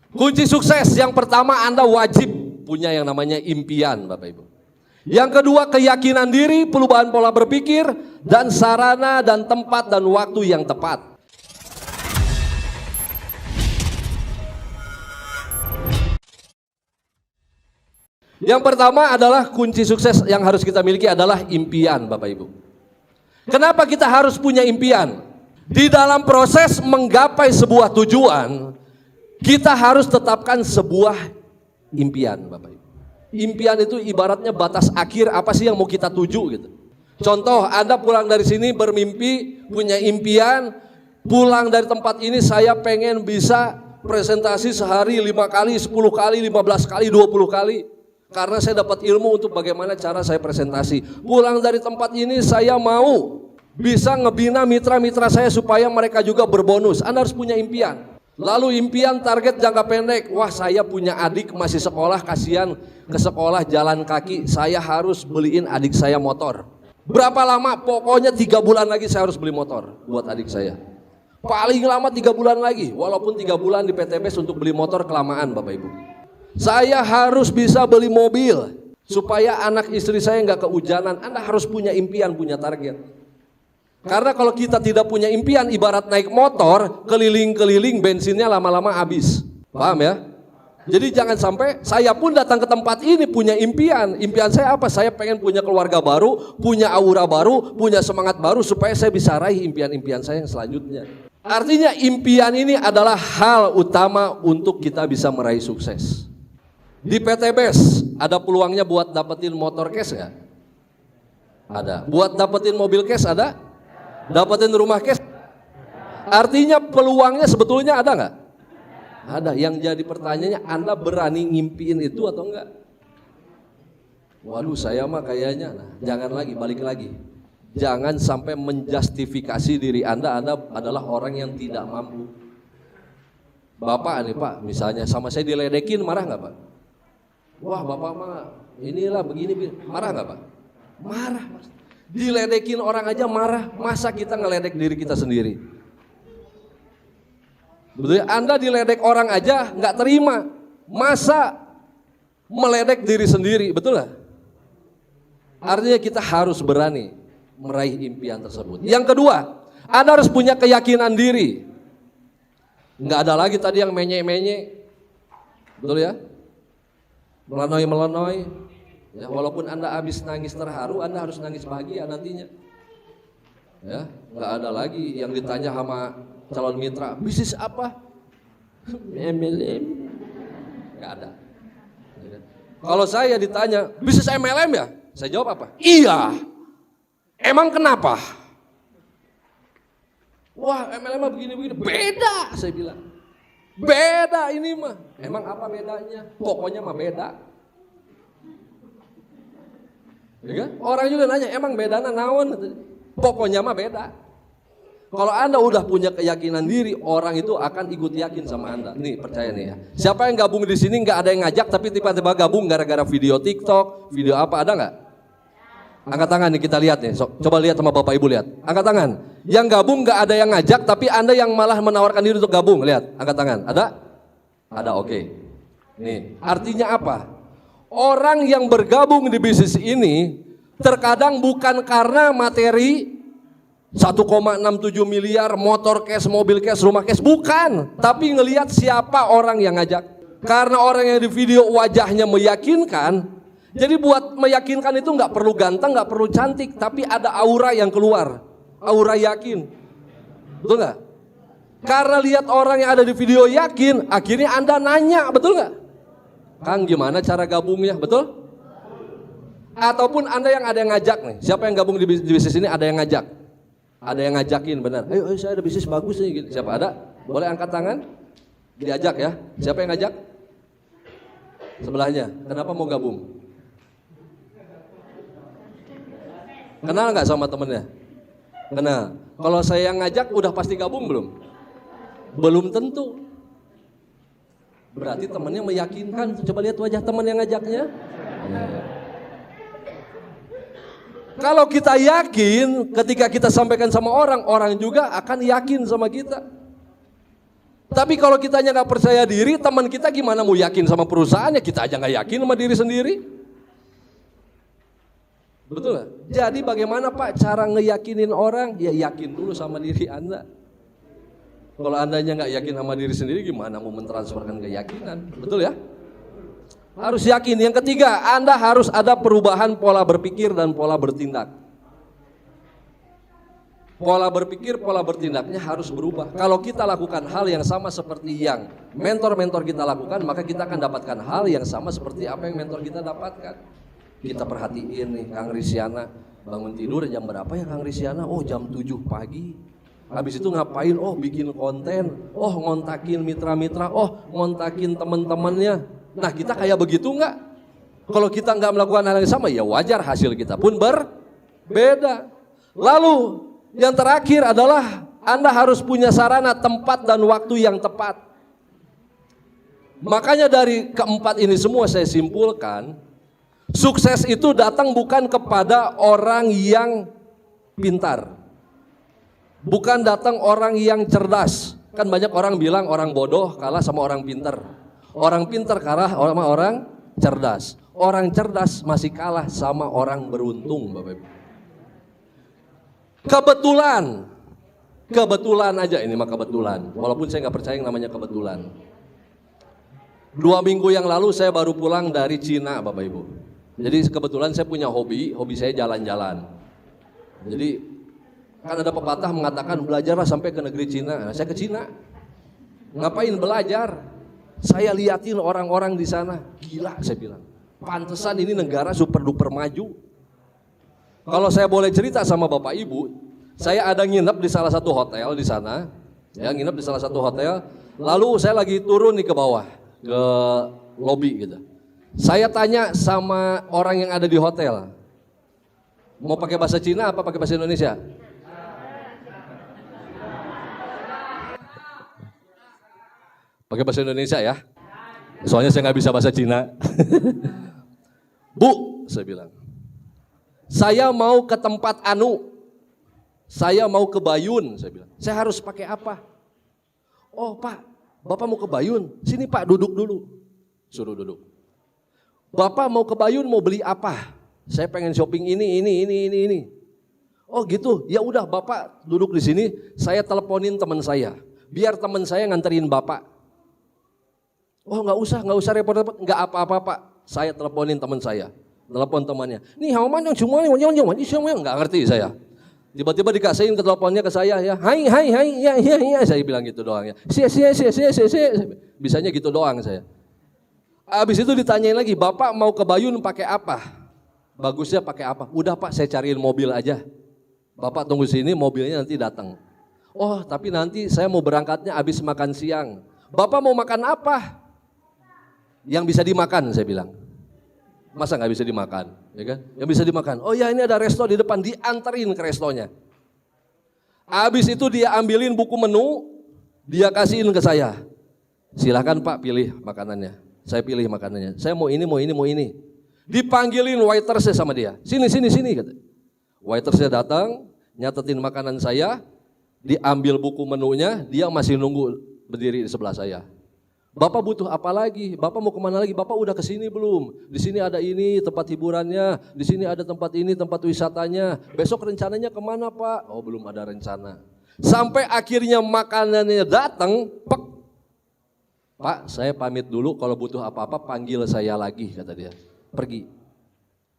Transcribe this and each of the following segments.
Kunci sukses yang pertama, Anda wajib punya yang namanya impian, Bapak Ibu. Yang kedua, keyakinan diri, perubahan pola berpikir, dan sarana dan tempat dan waktu yang tepat. Yang pertama adalah kunci sukses yang harus kita miliki adalah impian, Bapak Ibu. Kenapa kita harus punya impian? Di dalam proses menggapai sebuah tujuan, kita harus tetapkan sebuah impian, Bapak Ibu. Impian itu ibaratnya batas akhir apa sih yang mau kita tuju gitu. Contoh, Anda pulang dari sini bermimpi, punya impian, pulang dari tempat ini saya pengen bisa presentasi sehari 5 kali, 10 kali, 15 kali, 20 kali. Karena saya dapat ilmu untuk bagaimana cara saya presentasi. Pulang dari tempat ini saya mau bisa ngebina mitra-mitra saya supaya mereka juga berbonus. Anda harus punya impian. Lalu impian target jangka pendek. Wah, saya punya adik masih sekolah, kasihan ke sekolah jalan kaki. Saya harus beliin adik saya motor. Berapa lama? Pokoknya 3 bulan lagi saya harus beli motor buat adik saya. Paling lama 3 bulan lagi. Walaupun 3 bulan di PTBS untuk beli motor kelamaan, Bapak Ibu. Saya harus bisa beli mobil supaya anak istri saya nggak kehujanan. Anda harus punya impian, punya target. Karena kalau kita tidak punya impian, ibarat naik motor, keliling-keliling bensinnya lama-lama habis. Paham ya? Jadi jangan sampai saya pun datang ke tempat ini punya impian. Impian saya apa? Saya pengen punya keluarga baru, punya aura baru, punya semangat baru supaya saya bisa raih impian-impian saya yang selanjutnya. Artinya impian ini adalah hal utama untuk kita bisa meraih sukses. Di PTBS ada peluangnya buat dapetin motor cash nggak? Ada. Buat dapetin mobil cash ada? Dapetin rumah cash? Artinya peluangnya sebetulnya ada nggak? Ada. Yang jadi pertanyaannya, Anda berani ngimpiin itu atau enggak? Waduh, saya mah kayaknya. Nah, jangan lagi, balik lagi. Jangan sampai menjustifikasi diri Anda adalah orang yang tidak mampu. Bapak nih Pak, misalnya sama saya diledekin, marah nggak Pak? Wah, Bapak mah inilah begini, marah nggak Pak? Marah. Diledekin orang aja marah, masa kita ngeledek diri kita sendiri? Betul ya? Anda diledek orang aja nggak terima, masa meledek diri sendiri, betul nggak? Artinya kita harus berani meraih impian tersebut. Yang kedua, Anda harus punya keyakinan diri. Nggak ada lagi tadi yang menye-menye, betul ya? Melenoi-melenoi. Ya, walaupun Anda habis nangis terharu, Anda harus nangis bahagia nantinya. Ya, nggak ada lagi yang ditanya sama calon mitra, bisnis apa? MLM. Nggak ada. Kalau saya ditanya, bisnis MLM ya? Saya jawab apa? Iya. Emang kenapa? Wah, MLM begini-begini. Beda, saya bilang. Beda ini mah. Emang apa bedanya? Pokoknya mah beda. Ya kan? Orang juga nanya, emang bedana naon? Pokoknya mah beda. Kalau Anda udah punya keyakinan diri, orang itu akan ikut yakin sama Anda. Nih, percaya nih ya. Siapa yang gabung di sini nggak ada yang ngajak, tapi tiba-tiba gabung gara-gara video TikTok, video apa, ada nggak? Angkat tangan nih, kita lihat nih. Coba lihat sama Bapak Ibu, lihat. Angkat tangan. Yang gabung nggak ada yang ngajak, tapi Anda yang malah menawarkan diri untuk gabung. Lihat, angkat tangan. Ada? Ada, oke. Nih, artinya apa? Orang yang bergabung di bisnis ini terkadang bukan karena materi 1,67 miliar, motor cash, mobil cash, rumah cash, bukan. Tapi ngelihat siapa orang yang ngajak. Karena orang yang di video wajahnya meyakinkan. Jadi buat meyakinkan itu nggak perlu ganteng, nggak perlu cantik, tapi ada aura yang keluar, aura yakin, betul nggak? Karena lihat orang yang ada di video yakin, akhirnya Anda nanya, betul nggak? Kang, gimana cara gabungnya, betul? Ataupun Anda yang ada yang ngajak nih, siapa yang gabung di bisnis ini ada yang ngajak, ada yang ngajakin, benar? Ayo saya ada bisnis bagus nih, gitu. Siapa ada? Boleh angkat tangan, diajak ya. Siapa yang ngajak? Sebelahnya, kenapa mau gabung? Kenal nggak sama temennya? Kenal. Kalau saya yang ngajak udah pasti gabung belum? Belum tentu. Berarti temennya meyakinkan. Coba lihat wajah teman yang ngajaknya. Kalau kita yakin, ketika kita sampaikan sama orang, orang juga akan yakin sama kita. Tapi kalau kitanya nggak percaya diri, teman kita gimana mau yakin sama perusahaannya? Kita aja nggak yakin sama diri sendiri. Betul nggak? Jadi bagaimana Pak cara ngeyakinin orang? Ya yakin dulu sama diri Anda. Kalau Andanya nggak yakin sama diri sendiri, gimana mau mentransferkan keyakinan? Betul ya? Harus yakin. Yang ketiga, Anda harus ada perubahan pola berpikir dan pola bertindak. Pola berpikir, pola bertindaknya harus berubah. Kalau kita lakukan hal yang sama seperti yang mentor-mentor kita lakukan, maka kita akan dapatkan hal yang sama seperti apa yang mentor kita dapatkan. Kita perhatiin nih, Kang Risyana bangun tidur jam berapa ya Kang Risyana? Oh jam 7 pagi. Habis itu ngapain? Oh bikin konten. Oh ngontakin mitra-mitra. Oh ngontakin teman-temannya. Nah kita kayak begitu enggak? Kalau kita enggak melakukan hal yang sama, ya wajar hasil kita pun berbeda. Lalu yang terakhir adalah Anda harus punya sarana, tempat dan waktu yang tepat. Makanya dari keempat ini semua saya simpulkan, sukses itu datang bukan kepada orang yang pintar. Bukan datang orang yang cerdas. Kan banyak orang bilang orang bodoh kalah sama orang pintar. Orang pintar kalah sama orang cerdas. Orang cerdas masih kalah sama orang beruntung, Bapak Ibu. Kebetulan aja ini mah kebetulan. Walaupun saya nggak percaya yang namanya kebetulan. 2 minggu yang lalu saya baru pulang dari Cina, Bapak Ibu. Jadi kebetulan saya punya hobi saya jalan-jalan. Jadi kan ada pepatah mengatakan belajarlah sampai ke negeri Cina. Nah, saya ke Cina. Ngapain belajar? Saya liatin orang-orang di sana. Gila saya bilang. Pantesan ini negara super duper maju. Kalau saya boleh cerita sama Bapak Ibu, saya ada nginep di salah satu hotel di sana. Ya, nginep di salah satu hotel. Lalu saya lagi turun nih ke bawah, ke lobi gitu. Saya tanya sama orang yang ada di hotel. Mau pakai bahasa Cina apa pakai bahasa Indonesia? Pakai bahasa Indonesia ya. Soalnya saya nggak bisa bahasa Cina. Bu, saya bilang. Saya mau ke tempat anu. Saya mau ke Bayun, saya bilang. Saya harus pakai apa? Oh Pak, Bapak mau ke Bayun? Sini Pak, duduk dulu. Suruh duduk. Bapak mau ke Bayun mau beli apa? Saya pengen shopping ini. Oh gitu. Ya udah Bapak duduk di sini, saya teleponin teman saya. Biar teman saya nganterin Bapak. Oh nggak usah repot-repot, nggak apa-apa Pak. Saya teleponin teman saya, telepon temannya. Nih hauman yang cuma nggak ngerti saya. Tiba-tiba dikasihin ke teleponnya ke saya ya. Hai, ya, saya bilang gitu doang ya. Bisanya gitu doang saya. Habis itu ditanyain lagi, Bapak mau ke Bayun pakai apa? Bagusnya pakai apa? Udah Pak, saya cariin mobil aja. Bapak tunggu sini, mobilnya nanti datang. Oh, tapi nanti saya mau berangkatnya habis makan siang. Bapak mau makan apa? Yang bisa dimakan, saya bilang. Masa nggak bisa dimakan, ya kan? Yang bisa dimakan. Oh ya, ini ada resto di depan, dianterin ke restonya. Habis itu dia ambilin buku menu, dia kasihin ke saya. Silakan Pak pilih makanannya. Saya pilih makanannya. Saya mau ini. Dipanggilin waitersnya sama dia. Sini kata. Waitersnya datang, nyatetin makanan saya, diambil buku menunya, dia masih nunggu berdiri di sebelah saya. Bapak butuh apa lagi? Bapak mau kemana lagi? Bapak udah kesini belum? Di sini ada ini tempat hiburannya, di sini ada tempat ini tempat wisatanya. Besok rencananya kemana Pak? Oh belum ada rencana. Sampai akhirnya makanannya datang, Pak saya pamit dulu, kalau butuh apa-apa panggil saya lagi, kata dia. Pergi.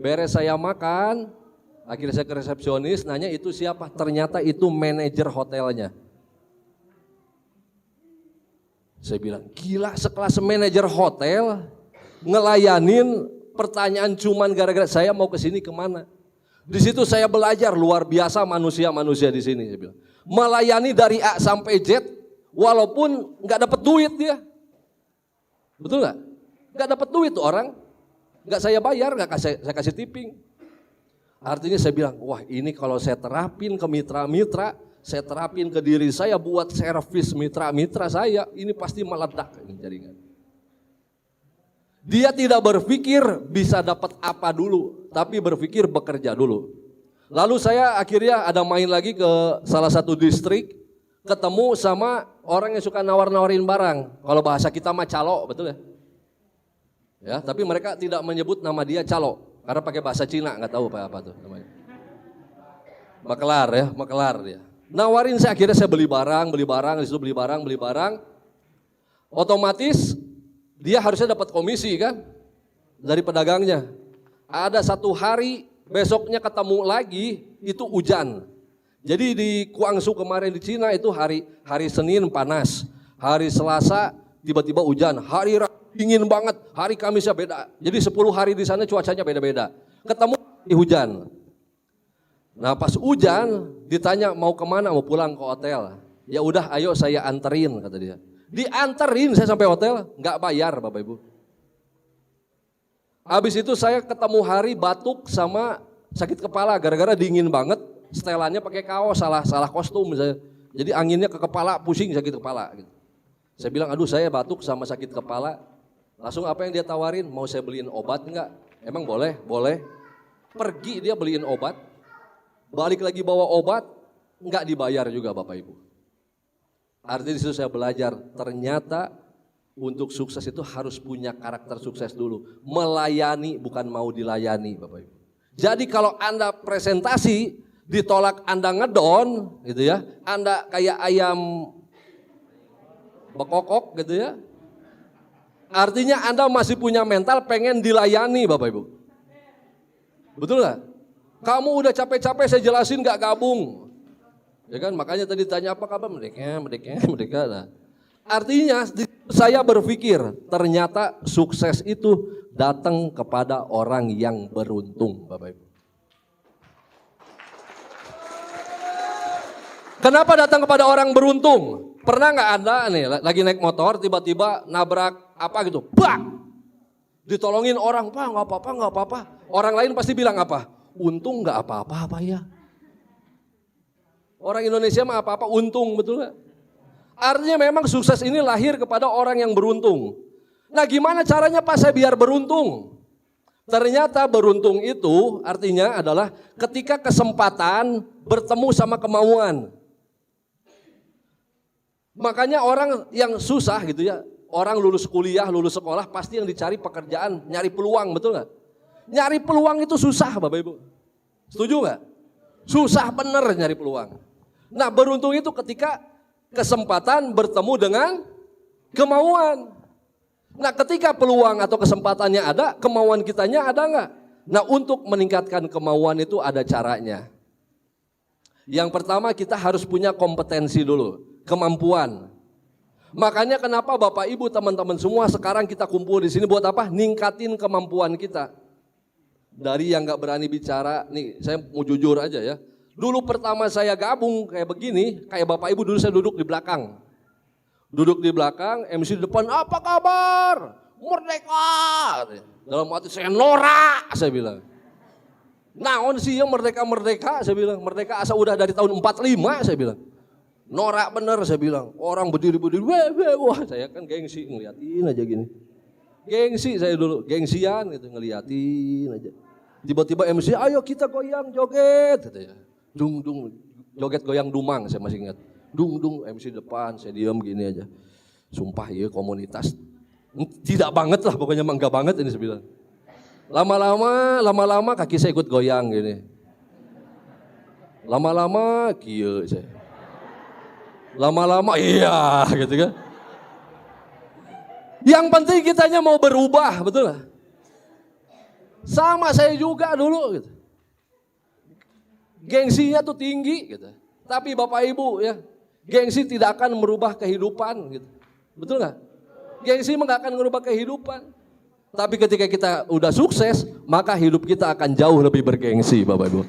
Beres saya makan, akhirnya saya ke resepsionis, nanya itu siapa? Ternyata itu manajer hotelnya. Saya bilang, gila sekelas manajer hotel ngelayanin pertanyaan cuman gara-gara saya mau ke sini kemana. Di situ saya belajar luar biasa manusia di sini. Saya bilang, melayani dari A sampai Z, walaupun nggak dapat duit dia, betul nggak? Nggak dapat duit tuh orang, nggak saya bayar, nggak saya kasih tipping. Artinya saya bilang, wah ini kalau saya terapin ke mitra-mitra, saya terapin ke diri saya buat servis mitra-mitra saya, ini pasti meledak ini jaringan. Dia tidak berpikir bisa dapat apa dulu, tapi berpikir bekerja dulu. Lalu saya akhirnya ada main lagi ke salah satu distrik, ketemu sama orang yang suka nawar-nawarin barang. Kalau bahasa kita mah calo, betul ya? Ya, tapi mereka tidak menyebut nama dia calo karena pakai bahasa Cina, nggak tahu apa tuh namanya. Makelar dia. Nawarin saya, akhirnya saya beli barang, di situ beli barang. Otomatis dia harusnya dapat komisi kan dari pedagangnya. Ada satu hari besoknya ketemu lagi itu hujan. Jadi di Guangzhou kemarin di Cina itu hari Senin panas, hari Selasa tiba-tiba hujan, hari Rabu dingin banget, hari Kamisnya beda. Jadi 10 hari di sana cuacanya beda-beda. Ketemu di hujan. Nah pas hujan ditanya mau kemana, mau pulang ke hotel. Ya udah ayo saya anterin kata dia. Dianterin saya sampai hotel, nggak bayar Bapak Ibu. Habis itu saya ketemu hari batuk sama sakit kepala gara-gara dingin banget, setelannya pakai kaos, salah kostum misalnya. Jadi anginnya ke kepala, pusing sakit kepala gitu. Saya bilang aduh saya batuk sama sakit kepala. Langsung apa yang dia tawarin, mau saya beliin obat enggak? Emang boleh? Boleh. Pergi dia beliin obat, balik lagi bawa obat, enggak dibayar juga Bapak Ibu. Artinya disitu saya belajar, ternyata untuk sukses itu harus punya karakter sukses dulu. Melayani bukan mau dilayani Bapak Ibu. Jadi kalau Anda presentasi, ditolak Anda ngedon gitu ya, Anda kayak ayam bekokok gitu ya. Artinya Anda masih punya mental pengen dilayani Bapak Ibu. Betul gak? Kamu udah capek-capek saya jelasin gak gabung. Ya kan, makanya tadi tanya apa kabar, merdeka. Nah. Artinya saya berpikir ternyata sukses itu datang kepada orang yang beruntung Bapak Ibu. Kenapa datang kepada orang beruntung? Pernah gak Anda nih lagi naik motor tiba-tiba nabrak apa gitu, bang! Ditolongin orang, Pak gak apa-apa. Orang lain pasti bilang apa? Untung gak apa-apa ya. Orang Indonesia mah apa-apa untung, betul gak? Artinya memang sukses ini lahir kepada orang yang beruntung. Nah gimana caranya Pak saya biar beruntung? Ternyata beruntung itu artinya adalah ketika kesempatan bertemu sama kemauan. Makanya orang yang susah gitu ya, orang lulus kuliah, lulus sekolah pasti yang dicari pekerjaan, nyari peluang, betul gak? Nyari peluang itu susah Bapak Ibu. Setuju gak? Susah bener nyari peluang. Nah beruntung itu ketika kesempatan bertemu dengan kemauan. Nah ketika peluang atau kesempatannya ada, kemauan kitanya ada nggak? Nah untuk meningkatkan kemauan itu ada caranya. Yang pertama kita harus punya kompetensi dulu, kemampuan. Makanya kenapa Bapak Ibu teman-teman semua sekarang kita kumpul di sini buat apa? Ningkatin kemampuan kita. Dari yang nggak berani bicara, nih saya mau jujur aja ya. Dulu pertama saya gabung kayak begini, kayak Bapak Ibu dulu saya duduk di belakang. Duduk di belakang, MC di depan, apa kabar? Merdeka! Dalam hati saya norak, saya bilang. Naon sih yang merdeka, saya bilang. Merdeka asal udah dari tahun 45, saya bilang. Norak bener, saya bilang. Orang berdiri, wah saya kan gengsi, ngeliatin aja gini. Gengsi saya dulu, gengsian gitu, ngeliatin aja. Tiba-tiba MC, ayo kita goyang, joget, gitu ya. Dung, joget goyang dumang, saya masih ingat. Dung, MC depan, saya diam gini aja. Sumpah ya komunitas. Tidak banget lah, pokoknya enggak banget ini saya bilang. Lama-lama kaki saya ikut goyang gini. Lama-lama kieu saya. Lama-lama iya gitu kan. Yang penting kitanya mau berubah, betul gak? Sama saya juga dulu gitu. Gengsinya tuh tinggi gitu. Tapi Bapak Ibu ya, gengsi tidak akan merubah kehidupan gitu. Betul gak? Gengsi gak akan merubah kehidupan. Tapi ketika kita udah sukses, maka hidup kita akan jauh lebih bergengsi Bapak Ibu.